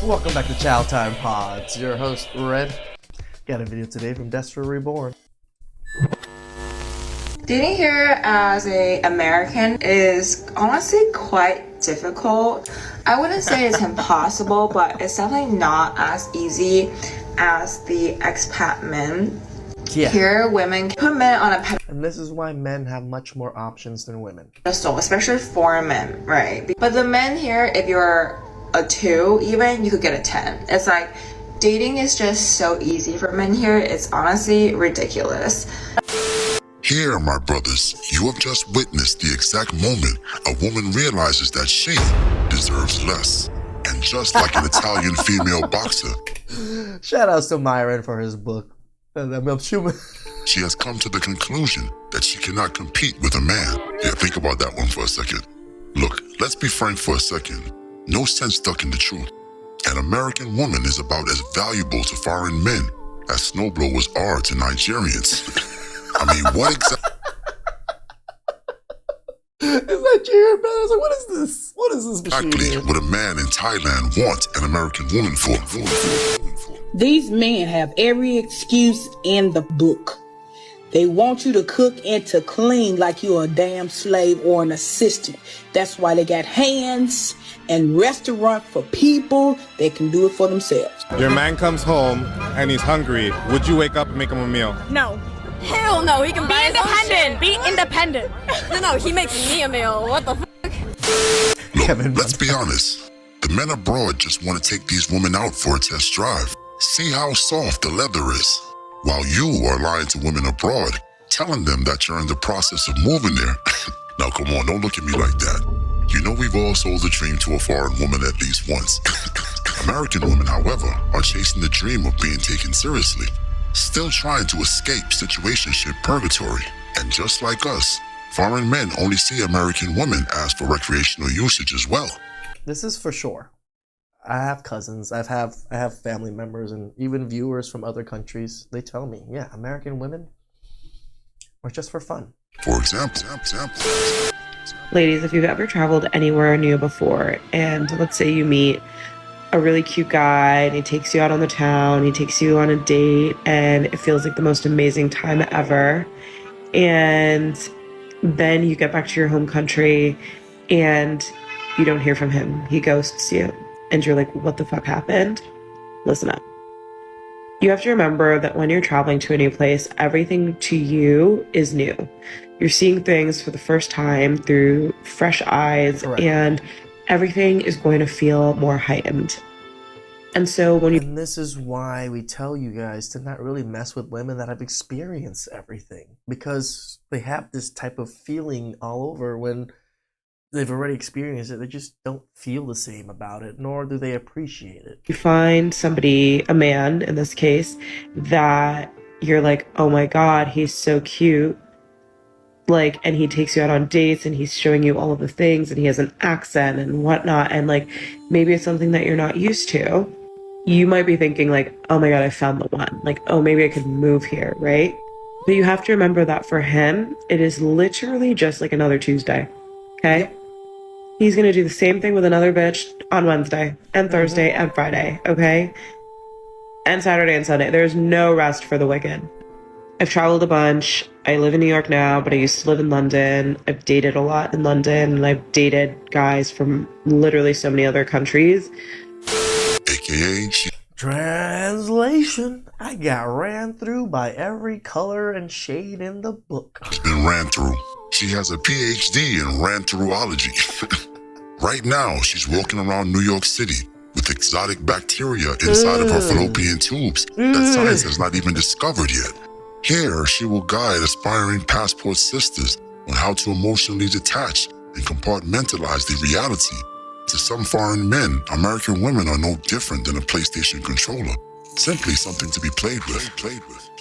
Welcome back to Chow Time Pods. Your host, Red. Got a video today from Destra Reborn. Dating here as an American is honestly quite difficult. I wouldn't say it's impossible, but it's definitely not as easy as the expat men. Yeah. Here, women put men on a And this is why men have much more options than women. pedestal, especially foreign men, right? But the men here, if you're a 2 even, you could get a 10. It's like, dating is just so easy for men here. It's honestly ridiculous. Here, my brothers, you have just witnessed the exact moment a woman realizes that she deserves less. And just like an Italian female boxer, Shoutouts to Myron for his book. she has come to the conclusion that she cannot compete with a man. Yeah, think about that one for a second. Look, let's be frank for a second. No sense ducking the truth. An American woman is about as valuable to foreign men as snowblowers are to Nigerians. I mean, what exactly? Is that Jared, brother? I was like, what is this? What is this machine Exactly here? would a man in Thailand want an American woman for? These men have every excuse in the book. They want you to cook and to clean like you're a damn slave or an assistant. That's why they got hands and restaurant for people that can do it for themselves. Your man comes home and he's hungry. Would you wake up and make him a meal? No. Hell no, he can buy his own shit. Be independent. No, he makes me a meal. What the fuck? Look, Kevin let's be honest. The men abroad just want to take these women out for a test drive. See how soft the leather is. While you are lying to women abroad, telling them that you're in the process of moving there. Now come on, don't look at me like that. You know we've all sold the dream to a foreign woman at least once. American women, however, are chasing the dream of being taken seriously. Still trying to escape situationship purgatory. And just like us, foreign men only see American women as for recreational usage as well. This is for sure. I have cousins, I have family members, and even viewers from other countries. They tell me, yeah, American women are just for fun. For example, Ladies, if you've ever traveled anywhere new before, and let's say you meet a really cute guy and he takes you out on the town, he takes you on a date, and it feels like the most amazing time ever, and then you get back to your home country and you don't hear from him, he ghosts you, and you're like, what the fuck happened? Listen up. You have to remember that when you're traveling to a new place, everything to you is new. You're seeing things for the first time through fresh eyes. Correct. And everything is going to feel more heightened. And so when you... And this is why we tell you guys to not really mess with women that have experienced everything. Because they have this type of feeling all over when they've already experienced it. They just don't feel the same about it, nor do they appreciate it. You find somebody, a man in this case, that you're like, oh my God, he's so cute. Like, and he takes you out on dates and he's showing you all of the things and he has an accent and whatnot. And like, maybe it's something that you're not used to. You might be thinking like, oh my God, I found the one. Like, oh, maybe I could move here, right? But you have to remember that for him, it is literally just like another Tuesday, okay? He's gonna do the same thing with another bitch on Wednesday and Thursday and Friday, okay? And Saturday and Sunday. There's no rest for the wicked. I've traveled a bunch. I live in New York now, but I used to live in London. I've dated a lot in London, and I've dated guys from literally so many other countries. AKA, Translation: I got ran through by every color and shade in the book. she's been ran through. She has a PhD in ran-throughology. Right now, she's walking around New York City with exotic bacteria inside of her fallopian tubes that science has not even discovered yet. Here, she will guide aspiring passport sisters on how to emotionally detach and compartmentalize the reality. To some foreign men, American women are no different than a PlayStation controller. Simply something to be played with.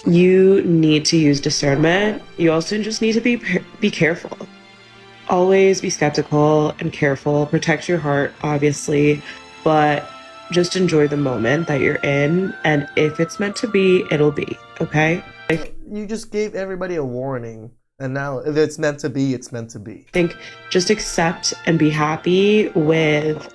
You need to use discernment. You also just need to be careful. Always be skeptical and careful. Protect your heart, obviously, but just enjoy the moment that you're in. And if it's meant to be, it'll be, okay? You just gave everybody a warning. And now if it's meant to be, it's meant to be. I think just accept and be happy with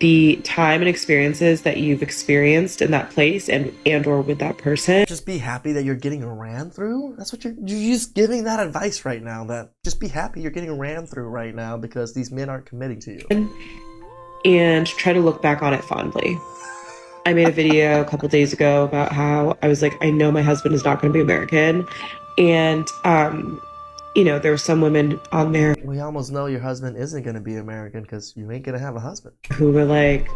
the time and experiences that you've experienced in that place and or with that person. Just be happy that you're getting ran through. That's what you're just giving that advice right now, that just be happy you're getting ran through right now because these men aren't committing to you. And try to look back on it fondly. I made a video a couple days ago about how I was like, I know my husband is not going to be American. And, you know, there were some women on there. We almost know your husband isn't going to be American because you ain't going to have a husband. Who were like,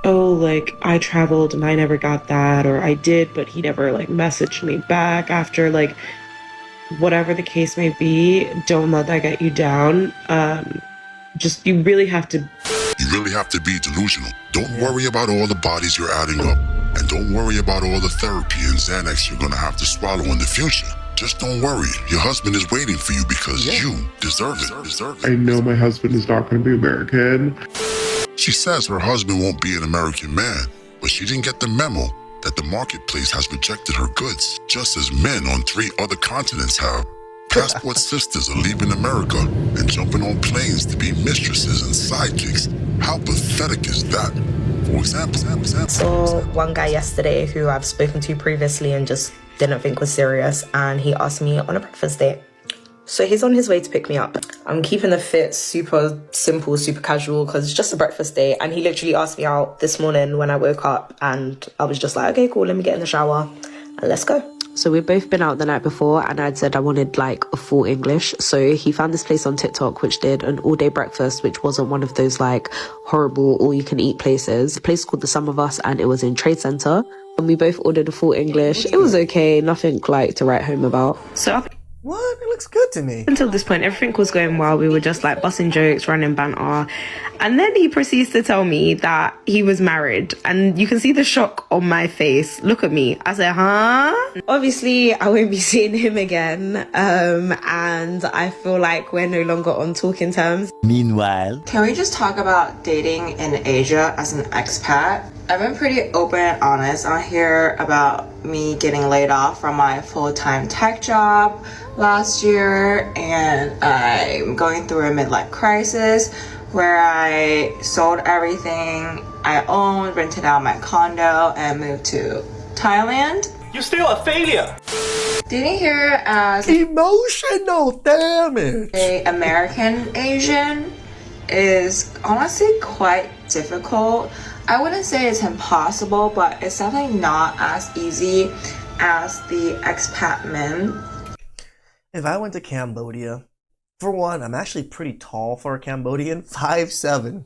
oh, like, I traveled and I never got that. Or I did, but he never, like, messaged me back after, like, whatever the case may be. Don't let that get you down. Just, you really have to be delusional. Don't worry about all the bodies you're adding up. And don't worry about all the therapy and Xanax you're gonna have to swallow in the future. Just don't worry. Your husband is waiting for you because you deserve it. I know my husband is not going to be American. She says her husband won't be an American man, but she didn't get the memo that the marketplace has rejected her goods, just as men on 3 other continents have. Passport sisters are leaving America and jumping on planes to be mistresses and sidekicks. How pathetic is that? For example, saw one guy yesterday who I've spoken to previously and just didn't think was serious, and he asked me on a breakfast date. So he's on his way to pick me up. I'm keeping the fit super simple, super casual, because it's just a breakfast date, and he literally asked me out this morning when I woke up, and I was just like, okay, cool, let me get in the shower and let's go. So we've both been out the night before, and I'd said I wanted like a full English. So he found this place on TikTok which did an all-day breakfast, which wasn't one of those like horrible all-you-can-eat places. The place called The Sum of Us, and it was in Trade Center. And we both ordered a full English. It was okay, nothing like to write home about. So up What? It looks good to me. until this point, everything was going well. We were just like busting jokes, running banter. And then he proceeds to tell me that he was married. And you can see the shock on my face. Look at me. I said, huh? Obviously, I won't be seeing him again. And I feel like we're no longer on talking terms. Meanwhile, Can we just talk about dating in Asia as an expat? I've been pretty open and honest on here about me getting laid off from my full-time tech job last year, and I'm going through a midlife crisis where I sold everything I owned, rented out my condo, and moved to Thailand. you're still a failure. Dating here as Emotional damage. a American Asian is honestly quite difficult. I wouldn't say it's impossible, but it's definitely not as easy as the expat men. If I went to Cambodia, for one, I'm actually pretty tall for a Cambodian, 5'7",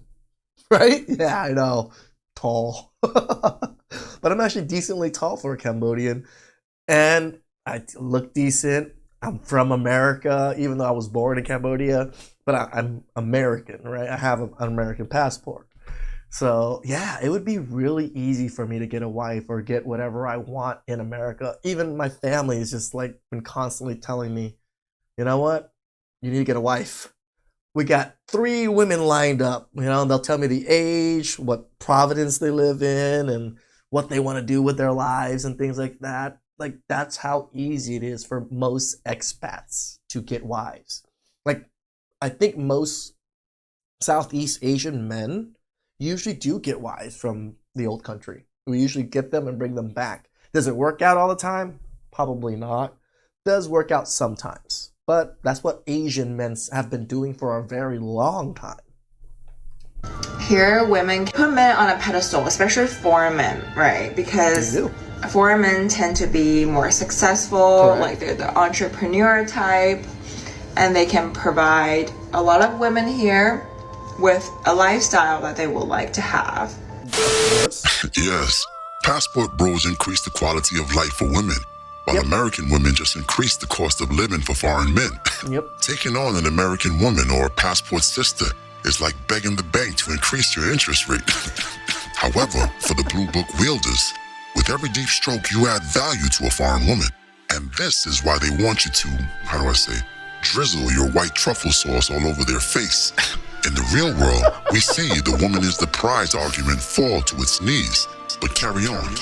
right? Yeah, I know, tall. But I'm actually decently tall for a Cambodian, and I look decent. I'm from America, even though I was born in Cambodia, but I'm American, right? I have an American passport. So yeah, it would be really easy for me to get a wife or get whatever I want in America. Even my family is just like been constantly telling me, you know what? You need to get a wife. We got 3 women lined up. You know, they'll tell me the age, what province they live in, and what they want to do with their lives and things like that. Like, that's how easy it is for most expats to get wives. Like, I think most Southeast Asian men usually do get wives from the old country. We usually get them and bring them back. Does it work out all the time? Probably not. Does work out sometimes. But that's what Asian men have been doing for a very long time. Here, women put men on a pedestal, especially foreign men, right? Because foreign men tend to be more successful, Correct. like they're the entrepreneur type, and they can provide a lot of women here with a lifestyle that they would like to have. Yes, passport bros increase the quality of life for women, while American women just increase the cost of living for foreign men. Taking on an American woman or a passport sister is like begging the bank to increase your interest rate. However, for the blue book wielders, with every deep stroke you add value to a foreign woman. And this is why they want you to, how do I say, drizzle your white truffle sauce all over their face. In the real world, we see the woman is the prize argument fall to its knees. But carry on.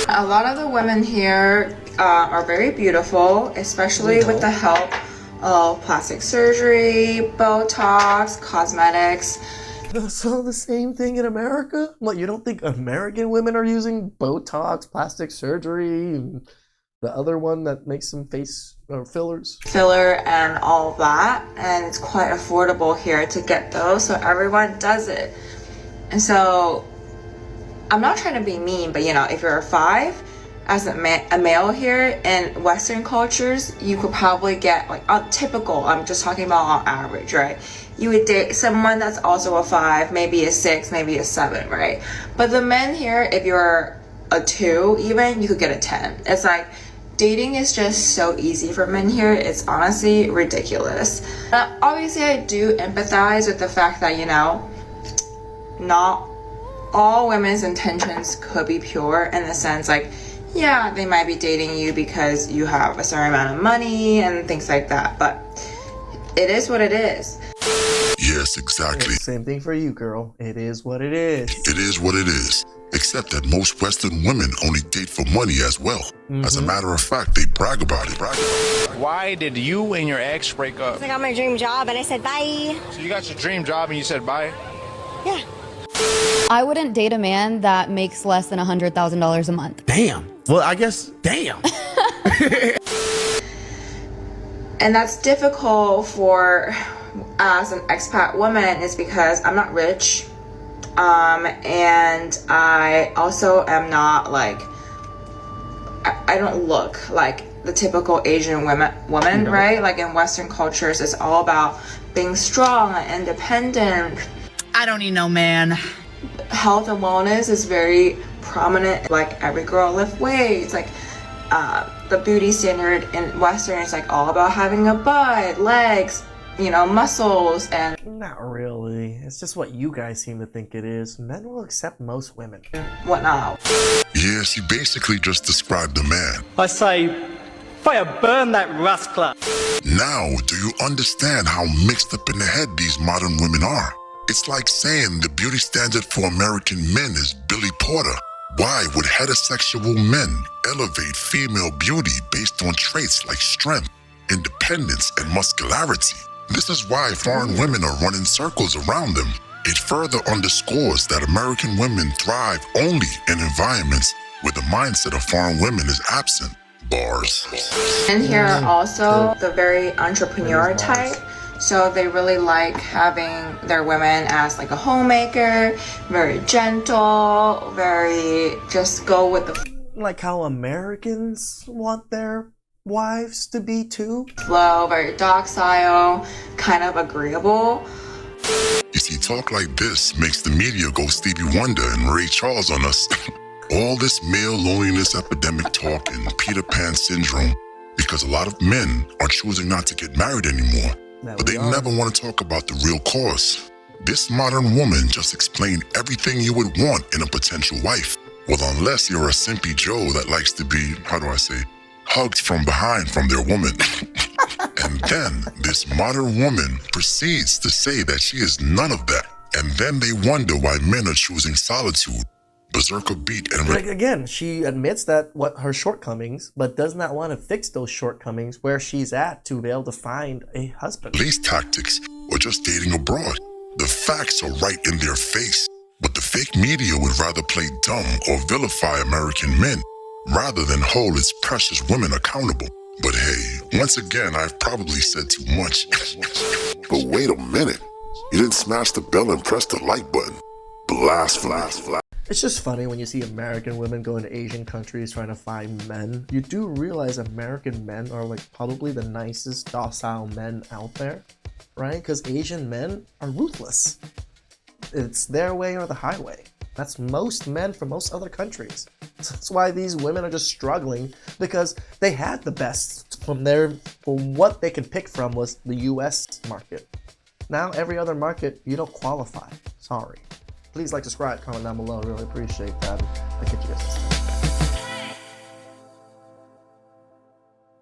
A lot of the women here are very beautiful, especially with the help of plastic surgery, Botox, cosmetics. So the same thing in America? What, you don't think American women are using Botox, plastic surgery, and the other one that makes some face fillers? Filler and all of that, and it's quite affordable here to get those, so everyone does it. And so I'm not trying to be mean, but you know, if you're a 5 as a male here in Western cultures, you could probably get like a typical, I'm just talking about on average, right? You would date someone that's also a 5, maybe a 6, maybe a 7, right? But the men here, if you're a 2 even, you could get a 10. It's like dating is just so easy for men here. It's honestly ridiculous. Obviously, I do empathize with the fact that, you know, not all women's intentions could be pure, in the sense like, yeah, they might be dating you because you have a certain amount of money and things like that, but it is what it is. Yes, exactly. Same thing for you, girl. It is what it is. It is what it is. Except that most Western women only date for money as well. As a matter of fact, they brag about it. Why did you and your ex break up? I got my dream job and I said bye. So you got your dream job and you said bye? Yeah. I wouldn't date a man that makes less than $100,000 a month. Damn. Well, I guess, damn. And that's difficult for as an expat woman, is because I'm not rich. And I also am not like, I don't look like the typical Asian woman, right? Like in Western cultures, it's all about being strong and independent. I don't need no man. Health and wellness is very prominent. Like every girl lift weights. Like the beauty standard in Western is like all about having a butt, legs, you know, muscles, and not really. It's just what you guys seem to think it is. Men will accept most women. whatnot. Yes, you basically just described the man. I say, fire burn that rascal. Now, do you understand how mixed up in the head these modern women are? It's like saying the beauty standard for American men is Billy Porter. Why would heterosexual men elevate female beauty based on traits like strength, independence, and muscularity? This is why foreign women are running circles around them. It further underscores that American women thrive only in environments where the mindset of foreign women is absent. Bars. And here are also the very entrepreneur type. So they really like having their women as like a homemaker, very gentle, very just go with the like how Americans want their wives to be too. Flow, very docile, kind of agreeable. You see, talk like this makes the media go Stevie Wonder and Ray Charles on us. All this male loneliness epidemic talk and Peter Pan syndrome, because a lot of men are choosing not to get married anymore. But they never want to talk about the real cause. This modern woman just explained everything you would want in a potential wife. Well, unless you're a simpy Joe that likes to be, hugged from behind from their woman. And then this modern woman proceeds to say that she is none of that. And then they wonder why men are choosing solitude. Berserker beat and again, she admits that what her shortcomings, but does not want to fix those shortcomings where she's at to be able to find a husband. Police tactics or just dating abroad. The facts are right in their face, but the fake media would rather play dumb or vilify American men rather than hold its precious women accountable. But hey, once again, I've probably said too much. But wait a minute. You didn't smash the bell and press the like button. Blasphemy. It's just funny when you see American women going to Asian countries trying to find men. You do realize American men are like probably the nicest, docile men out there, right? Because Asian men are ruthless. It's their way or the highway. That's most men from most other countries. That's why these women are just struggling, because they had the best from what they could pick from was the US market. Now every other market, you don't qualify. Sorry. Please like, subscribe, comment down below. I really appreciate that. I'll catch you guys next time.